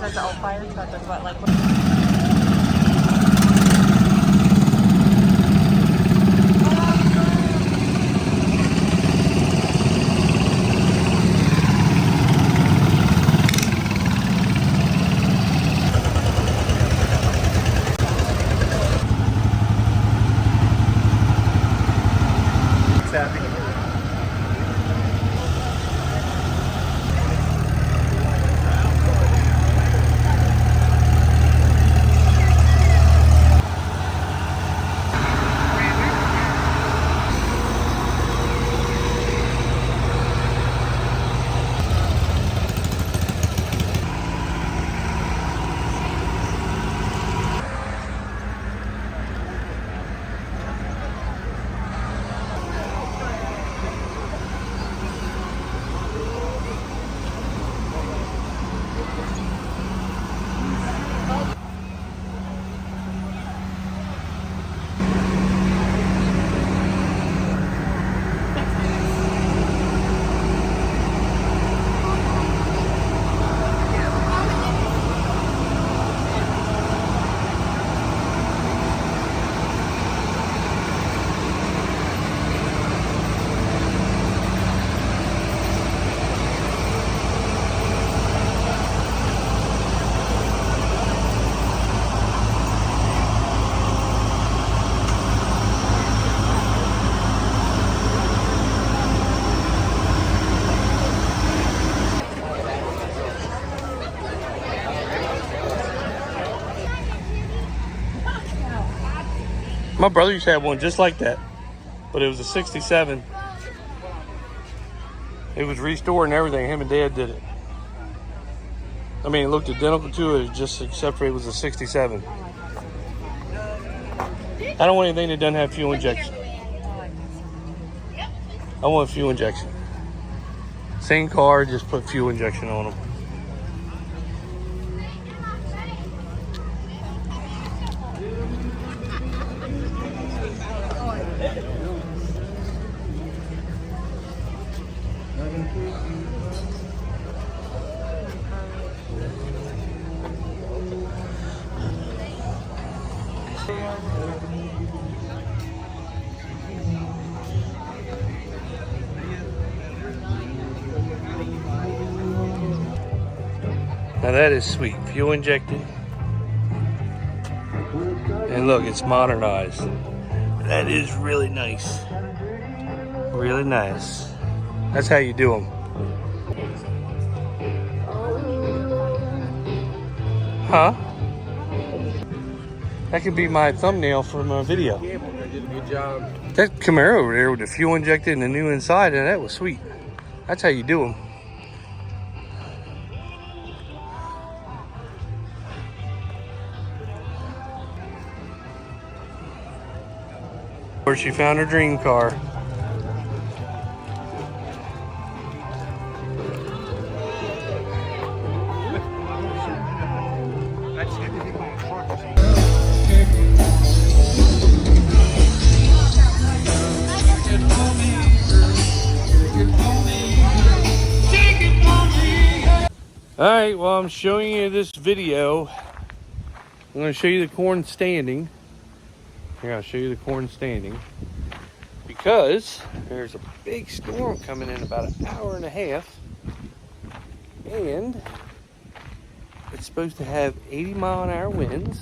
there's an old fire truck that's what, like... My brother used to have one just like that, but it was a 67. It was restored and everything. Him and Dad did it. I mean, it looked identical to it, just except for it was a 67. I don't want anything that doesn't have fuel injection. I want fuel injection. Same car, just put fuel injection on them. Now that is sweet, fuel injected. And look, it's modernized. That is really nice. Really nice. That's how you do them. Huh? That could be my thumbnail for my video. Yeah, but did a good job. That Camaro over there with the fuel injected and the new inside, and that was sweet. That's how you do them. Where she found her dream car. Alright, well, I'm showing you this video. I'm going to show you the corn standing. Here, I'll show you the corn standing. Because there's a big storm coming in about an hour and a half. And it's supposed to have 80-mile-an-hour winds.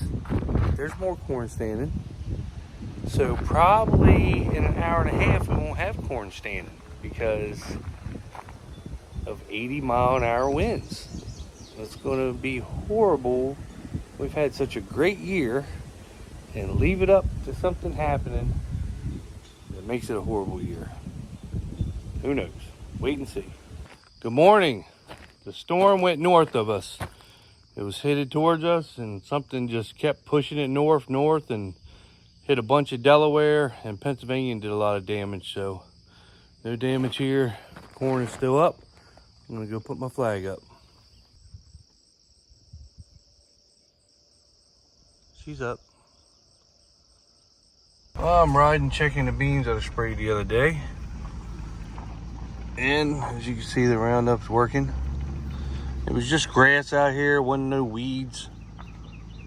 There's more corn standing. So probably in an hour and a half, we won't have corn standing because of 80-mile-an-hour winds. It's going to be horrible. We've had such a great year, and leave it up to something happening that makes it a horrible year. Who knows? Wait and see. Good morning. The storm went north of us. It was headed towards us, and something just kept pushing it north, and hit a bunch of Delaware and Pennsylvania and did a lot of damage. So no damage here. Corn is still up. I'm gonna go put my flag up. She's up. Well, I'm riding checking the beans that I sprayed the other day. And as you can see, the Roundup's working. It was just grass out here, wasn't no weeds.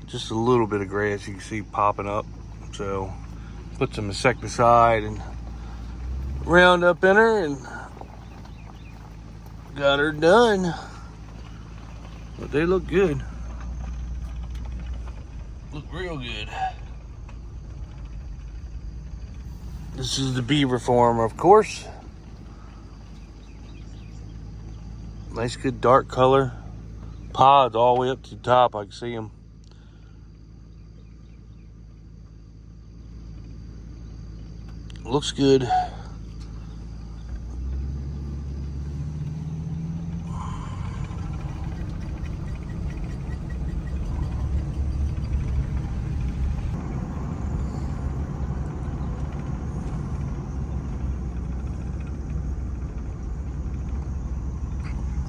Just a little bit of grass you can see popping up. So put some insecticide and Roundup in her and got her done. But they look good. Look real good. This is the beaver farm, of course. Nice, good dark color. Pods all the way up to the top. I can see them. Looks good.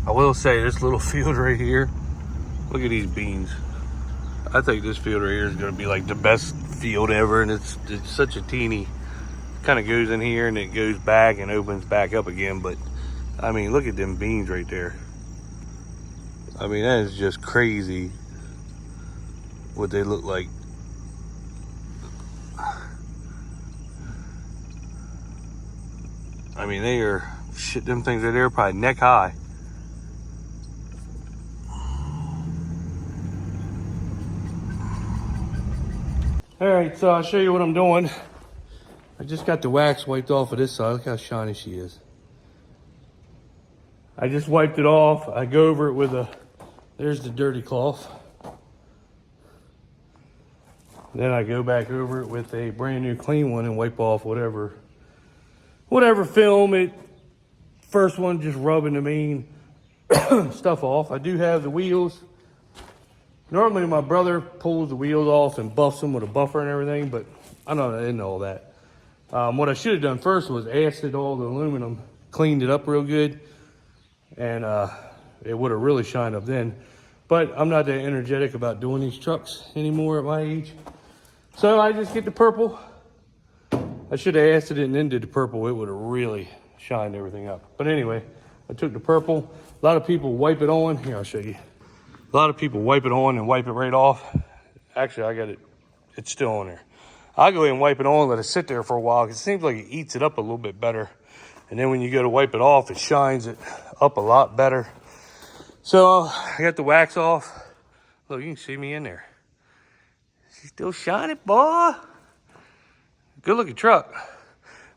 I will say this little field right here, look at these beans. I think this field right here is going to be like the best field ever, and it's such a teeny, kind of goes in here and it goes back and opens back up again. But I mean, look at them beans right there. I mean, that is just crazy what they look like. I mean, they are, shit, them things right there are probably neck high. All right, so I'll show you what I'm doing. I just got the wax wiped off of this side. Look how shiny she is. I just wiped it off. I go over it with a, there's the dirty cloth. Then I go back over it with a brand new clean one and wipe off whatever film it. First one, just rubbing the main stuff off. I do have the wheels. Normally my brother pulls the wheels off and buffs them with a buffer and everything, but I'm not into all that. What I should have done first was acid all the aluminum, cleaned it up real good, and it would have really shined up then. But I'm not that energetic about doing these trucks anymore at my age. So I just get the purple. I should have acided it and then did the purple. It would have really shined everything up. But anyway, I took the purple. A lot of people wipe it on. Here, I'll show you. A lot of people wipe it on and wipe it right off. Actually, I got it. It's still on there. I'll go ahead and wipe it on, let it sit there for a while, because it seems like it eats it up a little bit better. And then when you go to wipe it off, it shines it up a lot better. So I got the wax off. Look, you can see me in there. She's still shining, boy. Good looking truck.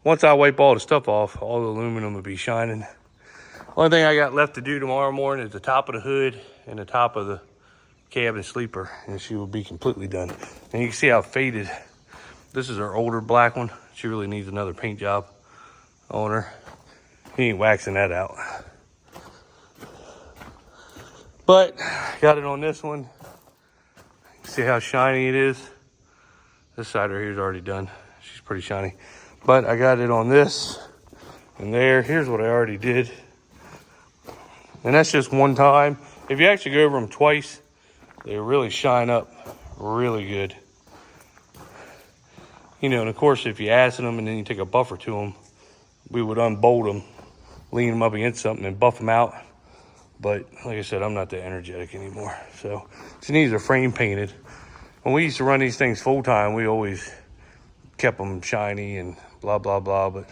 Once I wipe all the stuff off, all the aluminum will be shining. Only thing I got left to do tomorrow morning is the top of the hood and the top of the cabin sleeper, and she will be completely done. And you can see how faded. This is her older black one. She really needs another paint job on her. He ain't waxing that out. But got it on this one. See how shiny it is? This side right here is already done. She's pretty shiny. But I got it on this and there. Here's what I already did. And that's just one time. If you actually go over them twice, they really shine up really good. You know, and of course, if you acid them and then you take a buffer to them, we would unbolt them, lean them up against something and buff them out. But like I said, I'm not that energetic anymore. So she needs a frame painted. When we used to run these things full time, we always kept them shiny and blah, blah, blah. But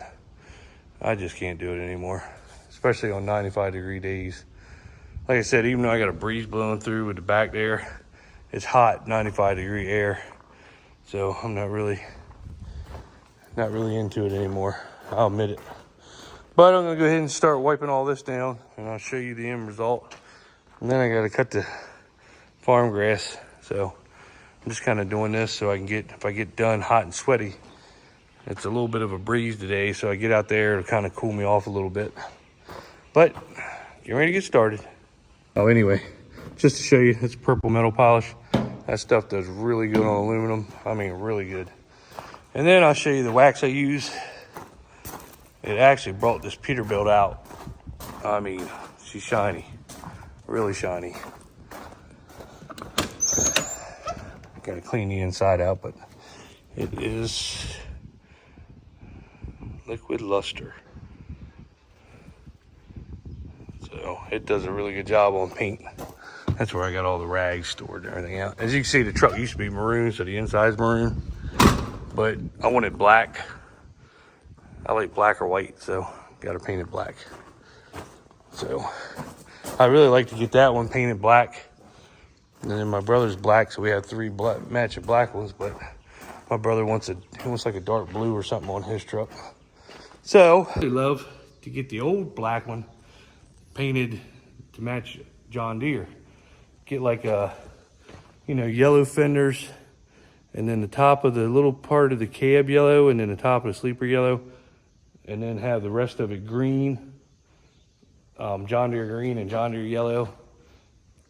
I just can't do it anymore, especially on 95-degree days. Like I said, even though I got a breeze blowing through with the back there, it's hot 95-degree air. So I'm not really into it anymore. I'll admit it. But I'm gonna go ahead and start wiping all this down, and I'll show you the end result. And then I gotta cut the farm grass. So I'm just kind of doing this so I can get, if I get done hot and sweaty, it's a little bit of a breeze today, so I get out there to kind of cool me off a little bit. But get ready to get started. Oh, anyway, just to show you, it's purple metal polish. That stuff does really good on aluminum. I mean, really good. And then I'll show you the wax I use. It actually brought this Peterbilt out. I mean, she's shiny, really shiny. Gotta clean the inside out, but it is liquid luster. So So it does a really good job on paint. That's where I got all the rags stored and everything out. As you can see, the truck used to be maroon, so the inside's maroon. But I wanted black. I like black or white, so got to paint it black. So I really like to get that one painted black. And then my brother's black, so we have 3 matching black ones. But my brother wants like a dark blue or something on his truck. So I love to get the old black one painted to match John Deere. Get like a, yellow fenders, and then the top of the little part of the cab yellow, and then the top of the sleeper yellow, and then have the rest of it green, John Deere green and John Deere yellow.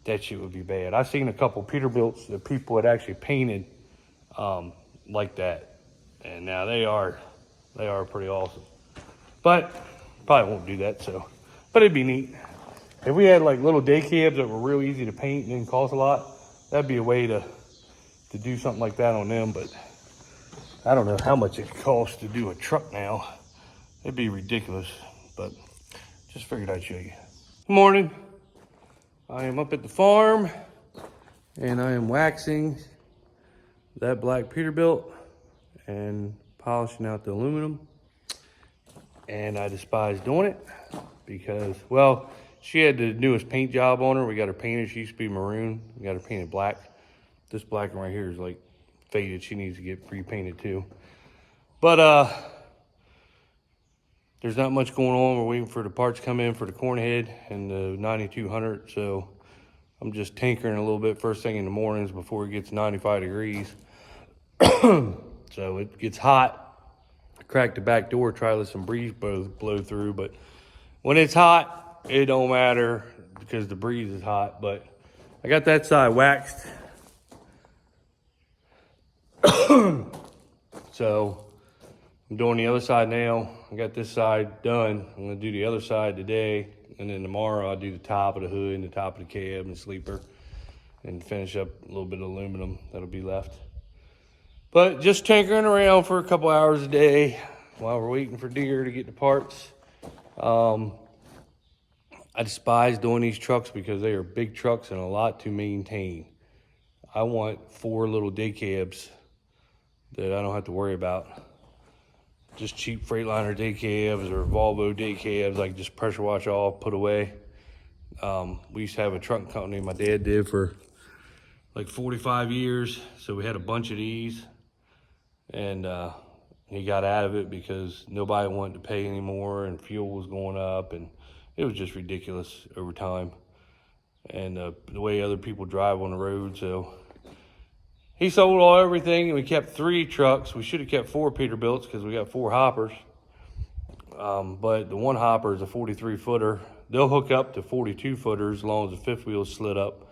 That shit would be bad. I've seen a couple Peterbilts that people had actually painted like that, and now they are pretty awesome. But probably won't do that. But it'd be neat if we had like little day cabs that were real easy to paint and didn't cost a lot. That'd be a way to do something like that on them. But I don't know how much it costs to do a truck now. It'd be ridiculous. But just figured I'd show you. Good morning. I am up at the farm and I am waxing that black Peterbilt and polishing out the aluminum. And I despise doing it because, well, she had the newest paint job on her. We got her painted. She used to be maroon. We got her painted black. This black one right here is like faded. She needs to get repainted too. But there's not much going on. We're waiting for the parts to come in for the corn head and the 9200. So I'm just tinkering a little bit first thing in the mornings before it gets 95 degrees. So it gets hot. Crack the back door, try to let some breeze blow through. But when it's hot, it don't matter because the breeze is hot. But I got that side waxed. So I'm doing the other side now. I got this side done. I'm gonna do the other side today. And then tomorrow I'll do the top of the hood and the top of the cab and sleeper and finish up a little bit of aluminum that'll be left. But just tinkering around for a couple hours a day while we're waiting for Deere to get the parts. I despise doing these trucks because they are big trucks and a lot to maintain. I want 4 little day cabs that I don't have to worry about. Just cheap Freightliner day cabs or Volvo day cabs I can just pressure wash off, put away. We used to have a truck company my dad did for like 45 years. So we had a bunch of these. And he got out of it because nobody wanted to pay anymore and fuel was going up and it was just ridiculous over time. And the way other people drive on the road. So he sold everything and we kept 3 trucks. We should have kept 4 Peterbilts because we got 4 hoppers. But the one hopper is a 43 footer. They'll hook up to 42 footers as long as the 5th wheel is slid up.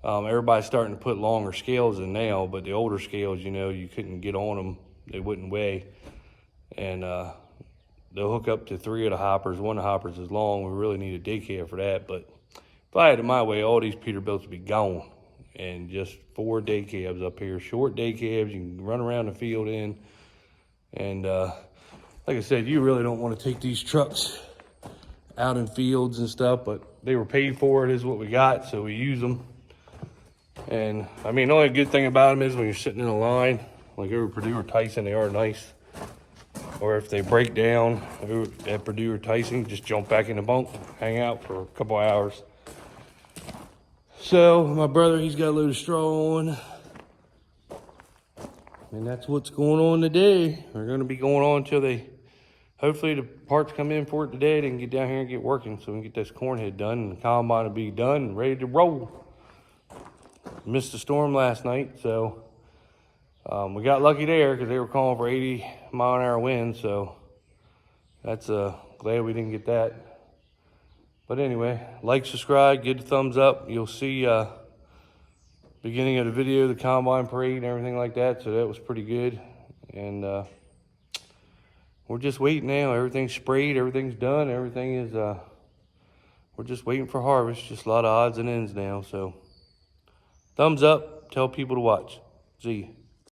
Everybody's starting to put longer scales in now, but the older scales, you couldn't get on them. They wouldn't weigh. And they'll hook up to 3 of the hoppers. One of the hoppers is long. We really need a day cab for that. But if I had it my way, all these Peterbilts would be gone. And just 4 day cabs up here. Short day cabs you can run around the field in. And like I said, you really don't want to take these trucks out in fields and stuff. But they were paid for it is what we got, so we use them. And I mean, the only good thing about them is when you're sitting in a line, like over Purdue or Tyson, they are nice. Or if they break down at Purdue or Tyson, just jump back in the bunk, hang out for a couple hours. So my brother, he's got a load of straw on. And that's what's going on today. We're going to be going on until hopefully the parts come in for it today. They can get down here and get working so we can get this corn head done. And the combine will be done and ready to roll. Missed the storm last night, so we got lucky there because they were calling for 80-mile-an-hour winds, so that's glad we didn't get that. But anyway, like, subscribe, give the thumbs up. You'll see beginning of the video, the combine parade and everything like that, so that was pretty good. And we're just waiting now. Everything's sprayed, everything's done, everything is, we're just waiting for harvest. Just a lot of odds and ends now, so thumbs up, tell people to watch. See you.